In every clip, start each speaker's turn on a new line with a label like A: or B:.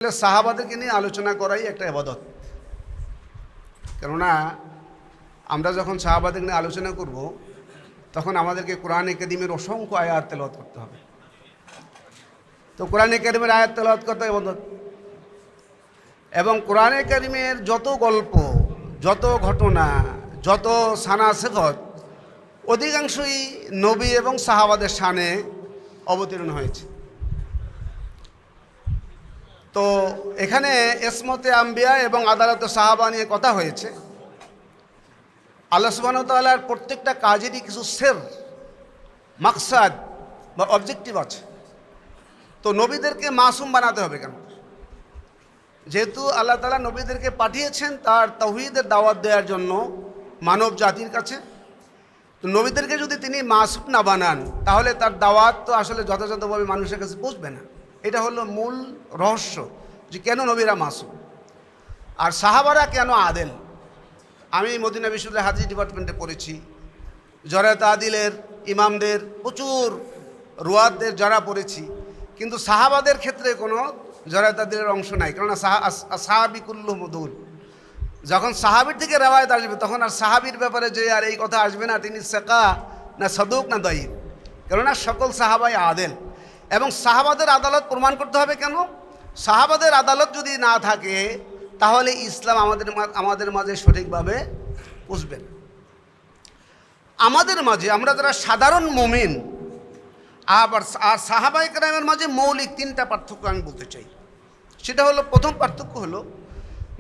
A: সাহাবাদেরকে নিয়ে আলোচনা করাই একটা ইবাদত। কেননা আমরা যখন সাহাবাদের নিয়ে আলোচনা করব তখন আমাদেরকে কোরআনে কারীমের অসংখ্য আয়াত তেলাওয়াত করতে হবে। তো কোরআনে কারীমের আয়াত তেলাওয়াত করতে ইবাদত, এবং কোরআনে কারীমের যত গল্প, যত ঘটনা, যত সানা সেফত অধিকাংশই নবী এবং সাহাবাদের শানে অবতীর্ণ হয়েছে। তো এখানে ইসমতে আম্বিয়া এবং আদালতে সাহাবা নিয়ে কথা হয়েছে। আল্লাহ সুবহানাহু ওয়া তাআলার প্রত্যেকটা কাজেরই কিছু সের মাকসাদ বা অবজেক্টিভ আছে। তো নবীদেরকে মাসুম বানাতে হবে কেন? যেহেতু আল্লাহ তাআলা নবীদেরকে পাঠিয়েছেন তার তাওহীদের দাওয়াত দেওয়ার জন্য মানব জাতির কাছে। তো নবীদেরকে যদি তিনি মাসুম না বানান তাহলে তার দাওয়াত তো আসলে যথাযথভাবে মানুষের কাছে পৌঁছবে না। এটা হলো মূল রহস্য যে কেন নবীরা মাসুম আর সাহাবারা কেন আদেল। আমি মদিনা বিশ্ববিদ্যালয়ের হাদিস ডিপার্টমেন্টে পড়েছি, জরায়েত আদিলের ইমামদের প্রচুর রুয়াতদের যারা পড়েছি, কিন্তু সাহাবাদের ক্ষেত্রে কোনো জরায়েত আদিলের অংশ নাই। কেননা সাহাবী কুল্লু মদুল, যখন সাহাবীর থেকে রেওয়ায়েত আসবে তখন আর সাহাবীর ব্যাপারে যে আর এই কথা আসবে না তিনি সাকা না সাদুক না দায়ীফ, কেননা সকল সাহাবাই আদেল। এবং সাহাবাদের আদালত প্রমাণ করতে হবে কেন? সাহাবাদের আদালত যদি না থাকে তাহলে ইসলাম আমাদের মাঝে সঠিকভাবে বুঝবে না। আমাদের মাঝে আমরা যারা সাধারণ মুমিন আর সাহাবায়ে কেরামের মাঝে মৌলিক তিনটা পার্থক্য আমি বলতে চাই। সেটা হলো, প্রথম পার্থক্য হলো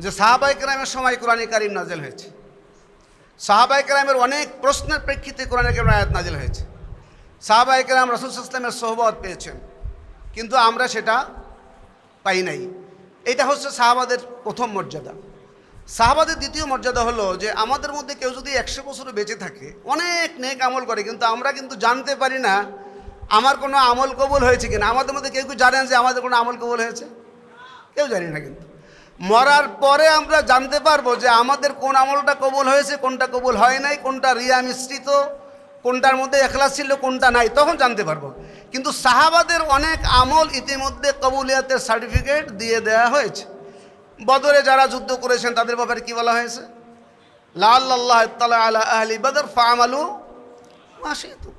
A: যে সাহাবায়ে কেরামের সময় কোরআনে কারীম নাযিল হয়েছে। সাহাবায়ে কেরামের অনেক প্রশ্নের প্রেক্ষিতে কোরআনে কারীম আয়াত নাযিল হয়েছে। সাহাবায়ে কেরাম রাসূল সাল্লাল্লাহু আলাইহি ওয়াসাল্লামের সোহবত পেয়েছেন, কিন্তু আমরা সেটা পাই নাই। এটা হচ্ছে সাহাবাদের প্রথম মর্যাদা। সাহাবাদের দ্বিতীয় মর্যাদা হলো যে আমাদের মধ্যে কেউ যদি 100 বছরও বেঁচে থাকে, অনেক নেক আমল করে, কিন্তু আমরা কিন্তু জানতে পারি না আমার কোনো আমল কবুল হয়েছে কিনা। আমাদের মধ্যে কেউ জানেন যে আমাদের কোনো আমল কবুল হয়েছে? কেউ জানি না। কিন্তু মরার পরে আমরা জানতে পারবো যে আমাদের কোন আমলটা কবুল হয়েছে, কোনটা কবুল হয় নাই, কোনটা রিয়া মিশ্রিত, কোনটার মধ্যে এখলাস ছিল, কোনটা নাই, তখন জানতে পারবো। কিন্তু সাহাবাদের অনেক আমল ইতিমধ্যে কবুলিয়াতের সার্টিফিকেট দিয়ে দেওয়া হয়েছে। বদরে যারা যুদ্ধ করেছেন তাদের ব্যাপারে কি বলা হয়েছে? লাআল্লাল্লাহ ইত্তালা আলা আহলি বদর ফাআমালু মা শি'তুম।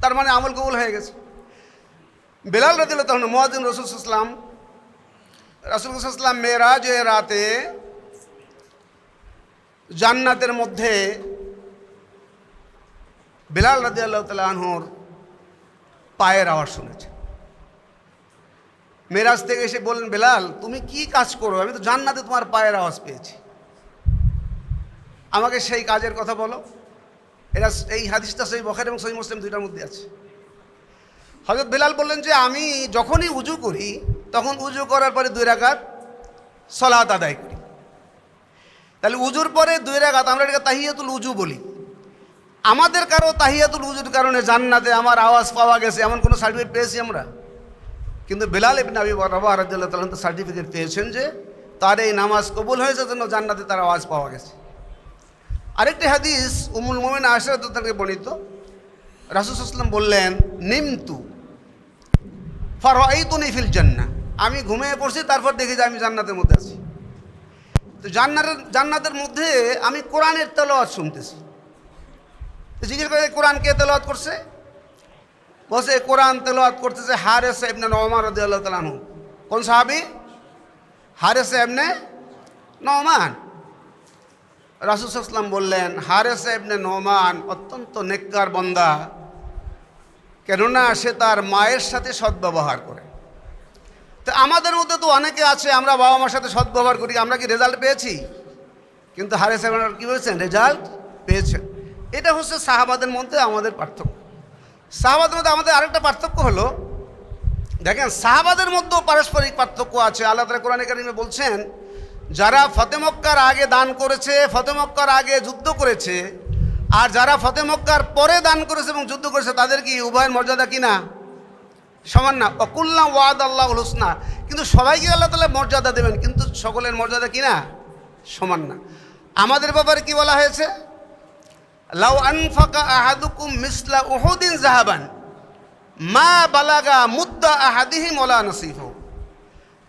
A: তার মানে আমল কবুল হয়ে গেছে। বেলাল রাদিয়াল্লাহু তাআলা মুয়াজ্জিন রাসূল সাল্লাল্লাহু আলাইহি ওয়াসাল্লাম মেরাজের রাতে জান্নাতের মধ্যে বেলাল রাদিয়াল্লাহু তাআলা আনহুর পায়ের আওয়াজ শুনেছে। মেরাজ থেকে এসে বললেন, বেলাল তুমি কি কাজ করো? আমি তো জান্নাতে তোমার পায়ের আওয়াজ পেয়েছি, আমাকে সেই কাজের কথা বলো। এই হাদিসটা সহিহ বুখারী এবং সহিহ মুসলিম দুইটার মধ্যে আছে। হযরত বেলাল বললেন যে আমি যখনই উজু করি তখন উজু করার পরে 2 রাকাত সালাত আদায় করি। তাহলে উজুর পরে 2 রাকাত, আমরা এটাকে তাহিয়াতুল উজু বলি। আমাদের কারো তাহিয়াতুল উজুর কারণে জান্নাতে আমার আওয়াজ পাওয়া গেছে এমন কোনো সার্টিফিকেট পেয়েছি আমরা? কিন্তু বেলাল ইবনে আবি রাবাহ রাদিয়াল্লাহু তাআলা সার্টিফিকেট পেয়েছেন যে তার এই নামাজ কবুল হয়েছে, জন্য জান্নাতে তার আওয়াজ পাওয়া গেছে। আরেকটি হাদিস উম্মুল মুমিনিন আয়েশা রাদিয়াল্লাহু তাআলা বর্ণিত, রাসূল সাল্লাল্লাহু আলাইহি ওয়াসাল্লাম বললেন, নিমতু ফারাআইতুনি ফিল জান্নাহ, আমি ঘুমিয়ে পড়ছি তারপর দেখি যে আমি জান্নাতের মধ্যে আছি। তো জান্নাতের মধ্যে আমি কোরআনের তেলাওয়াত শুনতেছি। জিজ্ঞেস করে কোরআন কে তেলাওয়াত করছে? বলছে কোরআন তেলাওয়াত করতেছে হারেস ইবনে নুমান রাদিয়াল্লাহু তাআলা আনহু। কোন সাহাবী? হারেস ইবনে নুমান। রাসূল সাল্লাল্লাহু আলাইহি ওয়াসাল্লাম বললেন, হারেস ইবনে নুমান অত্যন্ত নেককার বান্দা, কেননা সে তার মায়ের সাথে সদ্ব্যবহার করে। তো আমাদের মধ্যে তো অনেকে আছে আমরা বাবা মার সাথে সদ্ব্যবহার করি, আমরা কি রেজাল্ট পেয়েছি? কিন্তু হারেস ইবনে কি হয়েছেন? রেজাল্ট পেয়েছেন। এটা হচ্ছে সাহাবাদের মধ্যে আমাদের পার্থক্য। সাহাবাদের মধ্যে আমাদের আরেকটা পার্থক্য হলো, দেখেন সাহাবাদের মধ্যেও পারস্পরিক পার্থক্য আছে। আল্লাহ তাআলা কোরআনে কারীমে বলছেন, যারা ফতে মক্কার আগে দান করেছে, ফতে মক্কার আগে যুদ্ধ করেছে, আর যারা ফতে মক্কার পরে দান করেছে এবং যুদ্ধ করেছে, তাদের কি উভয়ের মর্যাদা কিনা সমান না? ওয়াকুল্লা ওয়াদাল্লাহুল হুসনা, কিন্তু সবাইকে আল্লাহ তাআলা মর্যাদা দেবেন, কিন্তু সকলের মর্যাদা কিনা সমান না। আমাদের ব্যাপারে কি বলা হয়েছে? লাউ আনফাকা আহাদুকুম মিসলা উহুদিন যাহাবান মা বালাগা মুদ্দা আহাদিহিম ওয়ালা নাসিফাহু।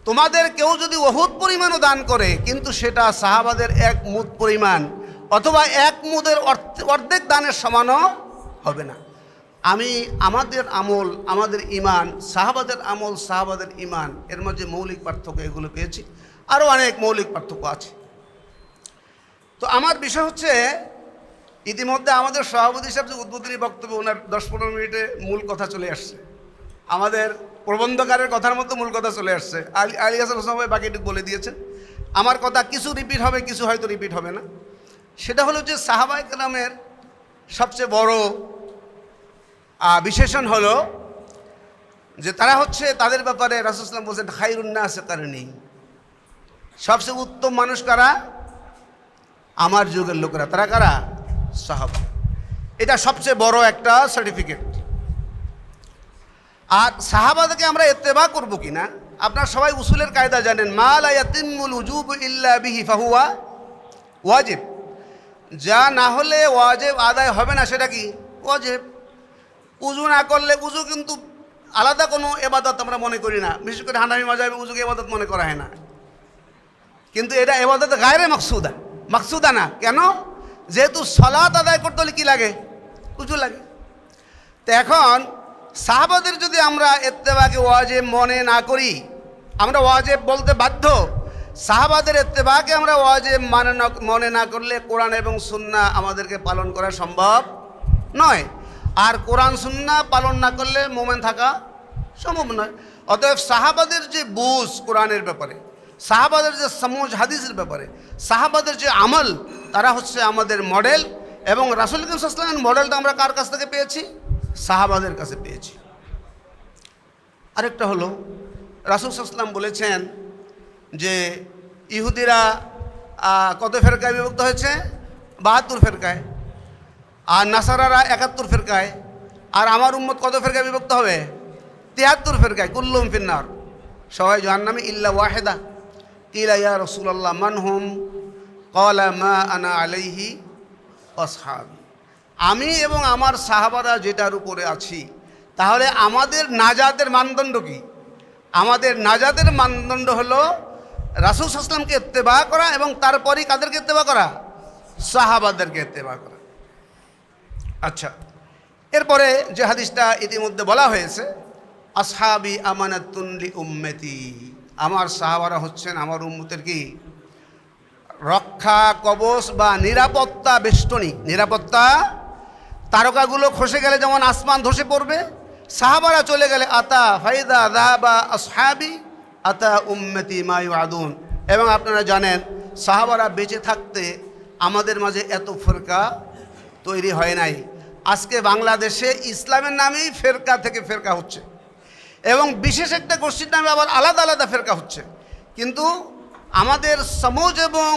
A: তোমাদের কেউ যদি ওহুদ পরিমাণও দান করে কিন্তু সেটা সাহাবাদের এক মুদ পরিমাণ অথবা এক মুদের অর্ধেক দানের সমানও হবে না। আমি আমাদের আমল, আমাদের ইমান, সাহাবাদের আমল, সাহাবাদের ইমান, এর মধ্যে মৌলিক পার্থক্য এগুলো পেয়েছি। আরও অনেক মৌলিক পার্থক্য আছে। তো আমার বিষয় হচ্ছে, ইতিমধ্যে আমাদের সভাপতি সাহেব যে উদ্বোধনী বক্তব্য, ওনার 10-15 মিনিটে মূল কথা চলে আসছে। আমাদের প্রবন্ধকারের কথার মতো মূল কথা চলে আসছে। আলী হাসান হোসেন ভাই বাকিটুকু বলে দিয়েছেন। আমার কথা কিছু রিপিট হবে, কিছু হয়তো রিপিট হবে না। সেটা হলো যে সাহাবায়ে কেরামের সবচেয়ে বড় বিশেষণ হলো যে তারা হচ্ছে, তাদের ব্যাপারে রাসূল সাল্লাল্লাহু আলাইহি ওয়াসাল্লাম বলছেন খায়রুন নাস কারনি, সবচেয়ে উত্তম মানুষ কারা? আমার যুগের লোকেরা। তারা কারা? সাহাবা। এটা সবচেয়ে বড় একটা সার্টিফিকেট। আর সাহাবাদেরকে আমরা ইত্তেবা করব কিনা, আপনারা সবাই উসুলের কায়দা জানেন, মা লা ইয়াতিমুল উজুব ইল্লা বিহি ফাহুয়া ওয়াজিব। যা না হলে ওয়াজিব আদায় হবে না সেটা কি? ওয়াজিব। উজু না করলে, উজু কিন্তু আলাদা কোনো এবাদত আমরা মনে করি না, বিশেষ করে হানাফি মাযহাবে উজুকে এবাদত মনে করা হয় না। কিন্তু এটা এবাদত গায়রে মাকসুদা, মাকসুদা না। কেন? যেহেতু সালাত আদায় করতে হলে কী লাগে? উজু লাগে। তো এখন সাহাবাদের যদি আমরা ইত্তেবাকে ওয়াজিব মনে না করি, আমরা ওয়াজিব বলতে বাধ্য। সাহাবাদের ইত্তেবাকে আমরা ওয়াজিব মনে না করলে কোরআন এবং সুন্নাহ আমাদেরকে পালন করা সম্ভব নয়। আর কোরআন সুন্নাহ পালন না করলে মোমেন থাকা সম্ভব নয়। অতএব সাহাবাদের যে বুঝ কোরআনের ব্যাপারে, সাহাবাদের যে সমঝ হাদিসের ব্যাপারে, সাহাবাদের যে আমল, তারা হচ্ছে আমাদের মডেল। এবং রাসূল সাল্লাল্লাহু আলাইহি ওয়াসাল্লামের মডেলটা আমরা কার কাছ থেকে পেয়েছি? সাহাবাদের কাছে পেয়েছি। আরেকটা হলো, রাসূল সাল্লাল্লাহু আলাইহি ওয়াসাল্লাম বলেছেন যে ইহুদিরা কত ফেরকায় বিভক্ত হয়েছে? 72 ফেরকায়। আর নাসারারা 71 ফেরকায়। আর আমার উম্মত কত ফেরকায় বিভক্ত হবে? 73 ফেরকায়। কুল্লুহুম ফিন্নার, সবাই জাহান্নামে ইল্লা ওয়াহিদা। কিলা ইয়া রাসূলুল্লাহ মান হুম? ক্বালা মা আনা আলাইহি আসহাবি। আমি এবং আমার সাহাবারা যেটার উপরে আছি, তাহলে আমাদের নাজাতের মানদণ্ড কি? আমাদের নাজাতের মানদণ্ড হলো রাসূল সাল্লাল্লাহু আলাইহি ওয়াসাল্লামকে ইত্তেবা করা এবং তারপরেই কাদেরকে ইত্তেবা করা? সাহাবাদেরকে ইত্তেবা করা। আচ্ছা, এরপরে যে হাদিসটা ইতিমধ্যে বলা হয়েছে, আসহাবি আমানাতুন লি উম্মতি, আমার সাহাবারা হচ্ছেন আমার উম্মতের কি? রক্ষা কবচ বা নিরাপত্তা বেষ্টনী। নিরাপত্তা, তারকাগুলো খসে গেলে যেমন আসমান ধসে পড়বে, সাহাবারা চলে গেলে আতা ফাইদা যাহাবা আসহাবি আতা উম্মতি মা ইউআদুন। এবং আপনারা জানেন সাহাবারা বেঁচে থাকতে আমাদের মাঝে এত ফেরকা তৈরি হয় নাই। আজকে বাংলাদেশে ইসলামের নামেই ফেরকা থেকে ফেরকা হচ্ছে এবং বিশেষ একটা গোষ্ঠীর নামে আবার আলাদা আলাদা ফেরকা হচ্ছে। কিন্তু আমাদের সমঝ এবং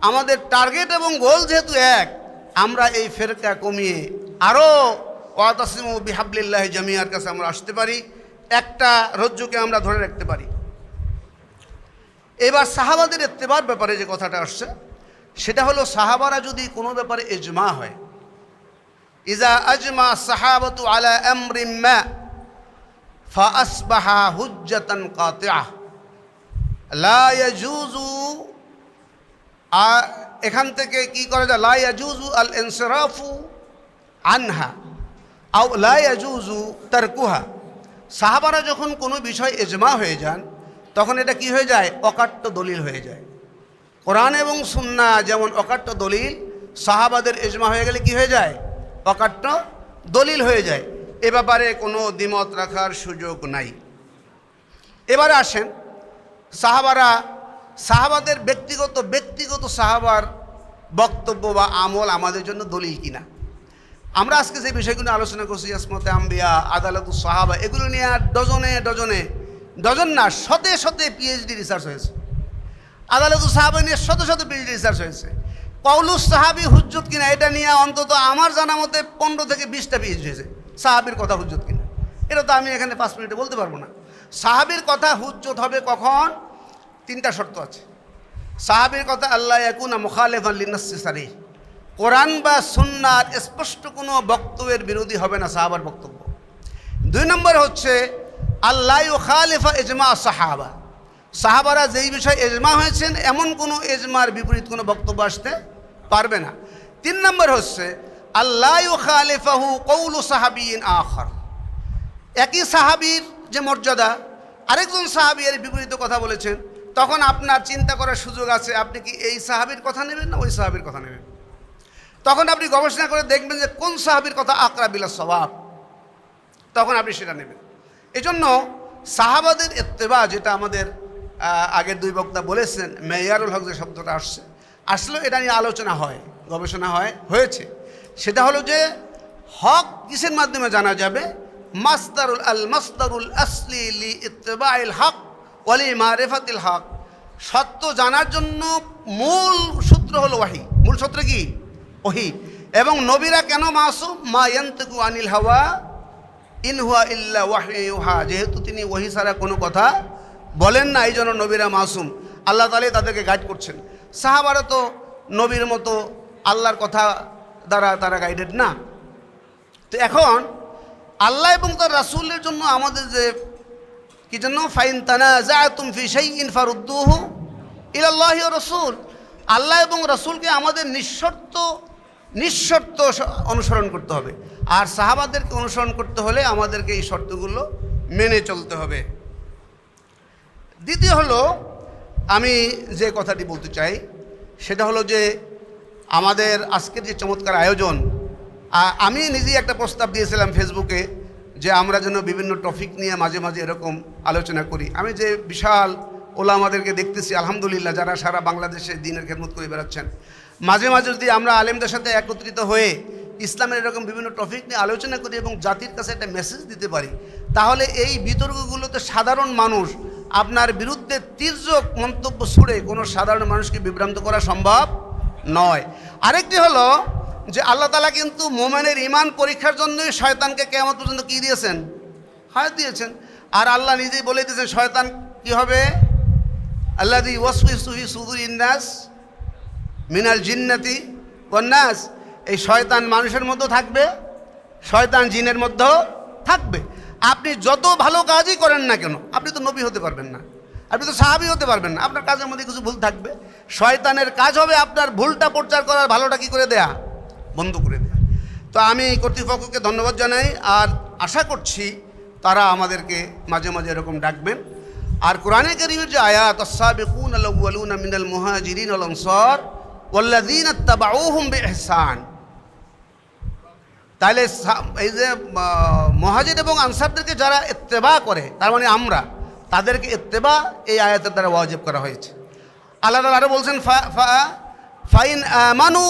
A: আমাদের টার্গেট এবং গোল যেহেতু এক, আমরা এই ফেরকা কমিয়ে আরও ওয়াতাসিমু বিহাবলিল্লাহি জামিয়ার কাছে আমরা আসতে পারি, একটা রজ্জুকে আমরা ধরে রাখতে পারি। এবার সাহাবাদের ইত্তেবার ব্যাপারে যে কথাটা আসছে, সেটা হলো সাহাবারা যদি কোনো ব্যাপারে ইজমা হয়, ইজা আজমা সাহাবাতু আলা আমরিন মা ফাআসবাহা হুজ্জাতান কাতিআহ লা ইয়াজুজু, এখান থেকে কি করা যায়? লা ইয়াজুজু আল ইনসিরাফু আনহা আও লা ইয়াজুজু তারকুহা। সাহাবারা যখন কোনো বিষয় ইজমা হয়ে যান, তখন এটা কি হয়ে যায়? অকাট্য দলিল হয়ে যায়। কোরআন এবং সুন্নাহ যেমন অকাট্য দলিল, সাহাবাদের ইজমা হয়ে গেলে কি হয়ে যায়? অকাট্য দলিল হয়ে যায়। এ ব্যাপারে কোনো দ্বিমত রাখার সুযোগ নাই। এবারে আসেন, সাহাবাদের ব্যক্তিগত সাহাবার বক্তব্য বা আমল আমাদের জন্য দলিল কিনা। আমরা আজকে যে বিষয়গুলো আলোচনা করছি, ইসমতে আম্বিয়া, আদালতুস সাহাবা, এগুলো নিয়ে আর ডজন না শতে পিএইচডি রিসার্চ হয়েছে। আদালতুস সাহাবা নিয়ে শত পিএইচডি রিসার্চ হয়েছে। কওলুস সাহাবি হুজ্জত কিনা, এটা নিয়ে অন্তত আমার জানা মতে 15 থেকে 20টা পিএইচডি হয়েছে। সাহাবির কথা হুজ্জত কিনা, এটা তো আমি এখানে 5 মিনিটে বলতে পারবো না। সাহাবির কথা হুজ্জত হবে কখন? 3টা শর্ত আছে। সাহাবির কথা আল্লাহ ইয়াকুনা মুখালিফান লিনাসসি সারিহ, কোরআন বা সুন্নাহর স্পষ্ট কোনো বক্তব্যের বিরোধী হবে না সাহাবার বক্তব্য। 2 নম্বর হচ্ছে আল্লাহ ইউখালিফা ইজমা সাহাবা, সাহাবারা যেই বিষয়ে এজমা হয়েছেন এমন কোনো এজমার বিপরীত কোনো বক্তব্য আসতে পারবে না। 3 নম্বর হচ্ছে আল্লা ইউখালিফাহু কওলু সাহাবিয়িন আখার, একই সাহাবীর যে মর্যাদা, আরেকজন সাহাবী এর বিপরীত কথা বলেছেন, তখন আপনার চিন্তা করার সুযোগ আছে আপনি কি এই সাহাবীর কথা নেবেন না ওই সাহাবীর কথা নেবেন। তখন আপনি গবেষণা করে দেখবেন যে কোন সাহাবীর কথা আকরাব ইলা সওয়াব, তখন আপনি সেটা নেবেন। এজন্য সাহাবাদের ইত্তেবা, যেটা আমাদের আগের 2 বক্তা বলেছেন, মেয়ারুল হক যে শব্দটা আসলেও এটা নিয়ে আলোচনা হয়, গবেষণা হয়েছে। সেটা হলো যে হক কিসের মাধ্যমে জানা যাবে? মাসদারুল আসলি লি ইত্তেবাইল হক ওয়া লি মারিফাতিল হক। সত্য জানার জন্য মূল সূত্র হলো ওয়াহি। মূল সূত্র কি? ওয়াহি। এবং নবীরা কেন মাসুম? মা ইয়ানতিকু আনিল হাওয়া ইন হুয়া ইল্লা ওয়াহয়ুহা, যেহেতু তিনি ওয়াহি ছাড়া কোনো কথা বলেন না, এই জন্য নবীরা মাসুম। আল্লাহ তাআলা তাদেরকে গাইড করছেন। সাহাবারা তো নবীর মতো আল্লাহর কথা দ্বারা তারা গাইডেড না। তো এখন আল্লাহ এবং তার রাসূলের জন্য আমাদের যে কি জন্য ফাইন তানাজাতুম ফি শাইইন ফারুদ্দুহু ইলাল্লাহি ওয়া রাসূল, আল্লাহ এবং রাসূলকে আমাদের নিঃশর্ত অনুসরণ করতে হবে। আর সাহাবাদেরকে অনুসরণ করতে হলে আমাদেরকে এই শর্তগুলো মেনে চলতে হবে। দ্বিতীয় হলো আমি যে কথাটি বলতে চাই সেটা হলো যে আমাদের আজকের যে চমৎকার আয়োজন, আমি নিজেই একটা প্রস্তাব দিয়েছিলাম ফেসবুকে যে আমরা যেন বিভিন্ন টপিক নিয়ে মাঝে মাঝে এরকম আলোচনা করি। আমি যে বিশাল ওলামাদেরকে দেখতেছি আলহামদুলিল্লাহ, যারা সারা বাংলাদেশে দ্বীনের খেদমত করে বেড়াচ্ছেন, মাঝে মাঝে যদি আমরা আলেমদের সাথে একত্রিত হয়ে ইসলামের এরকম বিভিন্ন টপিক নিয়ে আলোচনা করি এবং জাতির কাছে একটা মেসেজ দিতে পারি, তাহলে এই বিতর্কগুলোতে সাধারণ মানুষ আপনার বিরুদ্ধে তির্যক মন্তব্য ছুড়ে কোনো সাধারণ মানুষকে বিভ্রান্ত করা সম্ভব নয়। আরেকটি হলো যে আল্লাহ তাআলা কিন্তু মোমেনের ঈমান পরীক্ষার জন্যই শয়তানকে কিয়ামত পর্যন্ত কি দিয়েছেন? হায়াত দিয়েছেন। আর আল্লাহ নিজেই বলে দিয়েছেন শয়তান কি হবে? আল্লাযী ওয়াসওয়াসু ফি সুদুরিন নাস মিনাল জিন্নাতি ওয়ান নাস। এই শয়তান মানুষের মধ্যেও থাকবে, শয়তান জিনের মধ্যেও থাকবে। আপনি যত ভালো কাজই করেন না কেন, আপনি তো নবী হতে পারবেন না, আপনি তো সাহাবী হতে পারবেন না, আপনার কাজের মধ্যে কিছু ভুল থাকবে। শয়তানের কাজ হবে আপনার ভুলটা প্রচার করার, ভালোটা কি করে দেয়া? বন্ধ করে দেয়া। তো আমি কর্তৃপক্ষকে ধন্যবাদ জানাই, আর আশা করছি তারা আমাদেরকে মাঝে মাঝে এরকম ডাকবেন। আর কোরআনে কারীমের যে আয়াত, আস-সাবিকুনাল আউয়ালুনা মিনাল মুহাজিরিন ওয়াল আনসার ওয়াল্লাযীনা ইত্তাবাউহুম বিইহসান, তাহলে এই যে মুহাজির এবং আনসারদেরকে যারা ইত্তেবা করে, তার মানে আমরা, তাদেরকে ইত্তেবা এই আয়াতের দ্বারা ওয়াজিব করা হয়েছে। আল্লাহ তাআলা আরো বলছেন ফাইন আমানু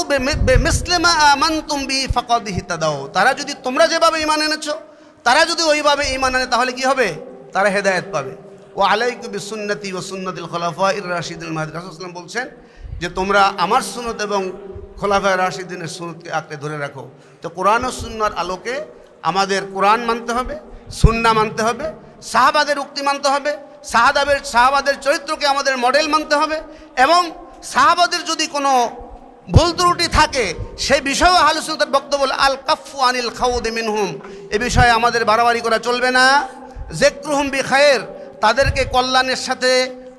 A: বিমিসলি মা আমানতুম বি ফাকাদ ইহতাদাউ, তারা যদি তোমরা যেভাবে ঈমান এনেছো তারা যদি ওইভাবে ঈমান আনে তাহলে কি হবে? তারা হেদায়েত পাবে। ওয়া আলাইকুম বিসুন্নতি ওয়া সুন্নাতিল খুলাফাইর রাশিদিল মাহদী, রাসূল সাল্লাল্লাহু আলাইহি ওয়াসাল্লাম বলছেন যে তোমরা আমার সুন্নত এবং খোলাফায়ে রাশিদিনের সুন্নতকে আঁকড়ে ধরে রাখো। তো কোরআন ও সুন্নাহর আলোকে আমাদের কোরআন মানতে হবে, সুন্নাহ মানতে হবে, সাহাবাদের উক্তি মানতে হবে, সাহাবাদের চরিত্রকে আমাদের মডেল মানতে হবে, এবং সাহাবাদের যদি কোনো ভুল ত্রুটি থাকে সেই বিষয়েও আহলে সুন্নাতের বক্তব্য আল কাফু আনিল খাউদি মিনহুম, এ বিষয়ে আমাদের বাড়াবাড়ি করা চলবে না। যিকরুহুম বিখায়র, তাদেরকে কল্যাণের সাথে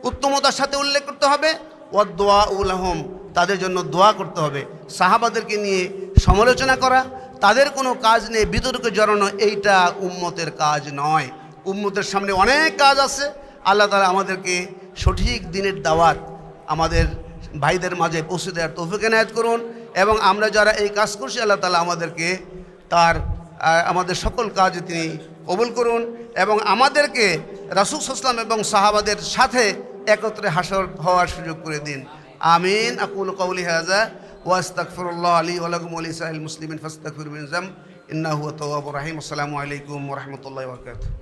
A: উত্তমতার সাথে উল্লেখ করতে হবে। ওয়াদুআউ লাহুম, তাদের জন্য দোয়া করতে হবে। সাহাবাদেরকে নিয়ে সমালোচনা করা, তাদের কোনো কাজ নেই বিতর্কে জড়ানো, এইটা উম্মতের কাজ নয়। উম্মতের সামনে অনেক কাজ আছে। আল্লাহ তাআলা আমাদেরকে সঠিক দিনের দাওয়াত আমাদের ভাইদের মাঝে পৌঁছে দেওয়ার তৌফিক এনায়েত করুন, এবং আমরা যারা এই কাজ করছি আল্লাহ তাআলা আমাদেরকে আমাদের সকল কাজ তিনি কবুল করুন, এবং আমাদেরকে রাসূল সাল্লাল্লাহু আলাইহি ওয়াসাল্লাম এবং সাহাবাদের সাথে একত্রে হাসর হওয়ার সুযোগ করে দিন। আমিন। আকুলু কাউলি হাযা ওয়া আস্তাগফিরুল্লাহ লি ওয়া লাকুম ওয়া লিসাইরিল মুসলিমিন ফাস্তাগফিরু মিন যাম ইন্নাহু হুয়াত তাওয়াবুর রহিম। আসসালামু আলাইকুম ওয়া রাহমাতুল্লাহি ওয়া বারাকাতুহু।